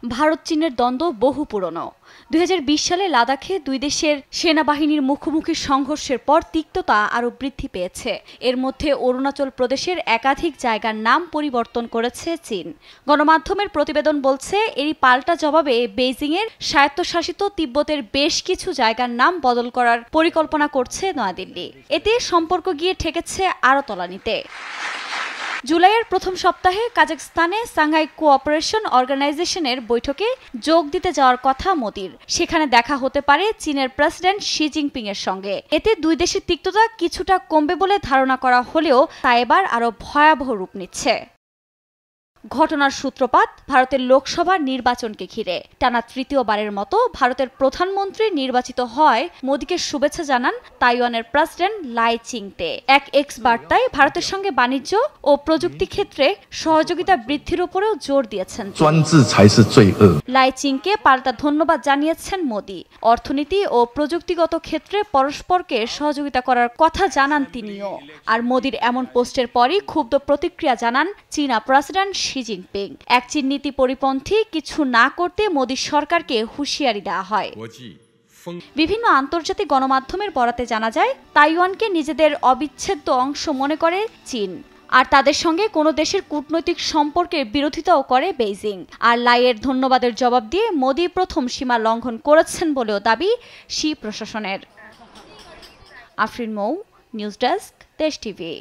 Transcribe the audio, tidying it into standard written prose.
ভারত চীনের দ্বন্দ্ব বহু পুরনো। ২০২০ সালে লাদাখে দুই দেশের সেনাবাহিনীর মুখোমুখি সংঘর্ষের পর তিক্ততা আরও বৃদ্ধি পেয়েছে। এর মধ্যে অরুণাচল প্রদেশের একাধিক জায়গার নাম পরিবর্তন করেছে চীন। গণমাধ্যমের প্রতিবেদন বলছে, এরই পাল্টা জবাবে বেইজিংয়ের স্বায়ত্তশাসিত তিব্বতের বেশ কিছু জায়গার নাম বদল করার পরিকল্পনা করছে নয়াদিল্লি। এতে সম্পর্ক গিয়ে ঠেকেছে আরও তলানিতে। জুলাইয়ের প্রথম সপ্তাহে কাজাখস্তানে সাংহাই কোঅপারেশন অর্গানাইজেশনের বৈঠকে যোগ দিতে যাওয়ার কথা মোদির। সেখানে দেখা হতে পারে চীনের প্রেসিডেন্ট শি জিনপিং এর সঙ্গে। এতে দুই দেশের তিক্ততা কিছুটা কমবে বলে ধারণা করা হলেও তা এবার আরও ভয়াবহ রূপ নিচ্ছে। ঘটনার সূত্রপাত ভারতের লোকসভা নির্বাচনকে ঘিরে। টানা তৃতীয়বারের মতো ভারতের প্রধানমন্ত্রী নির্বাচিত হয় মোদিকে শুভেচ্ছা জানান তাইওয়ানের প্রেসিডেন্ট লাই চিংতে। এক এক্স বার্তায় ভারতের সঙ্গে বাণিজ্য ও প্রযুক্তি ক্ষেত্রে সহযোগিতা বৃদ্ধির উপরেও জোর দিয়েছেন। লাই চিংকে পাল্টা ধন্যবাদ জানিয়েছেন মোদি। অর্থনীতি ও প্রযুক্তিগত ক্ষেত্রে পরস্পরকে সহযোগিতা করার কথা জানান তিনিও। আর মোদির এমন পোস্টের পরই ক্ষুব্ধ প্রতিক্রিয়া জানান চীনা প্রেসিডেন্ট শি জিনপিং। এক চীন নীতি পরিপন্থী কিছু না করতে মোদি সরকারকে হুঁশিয়ারি দেওয়া হয়। বিভিন্ন আন্তর্জাতিক গণমাধ্যমের বরাতে জানা যায়, তাইওয়ানকে নিজেদের অবিচ্ছেদ্য অংশ মনে করে চীন। আর তাদের সঙ্গে কোনো দেশের কূটনৈতিক সম্পর্কের বিরোধিতাও করে বেইজিং। আর লাইয়ের ধন্যবাদের জবাব দিয়ে মোদি প্রথম সীমা লঙ্ঘন করেছেন বলেও দাবি শি প্রশাসনের। আফরিন মৌ, নিউজ ডেস্ক, দেশ টিভি।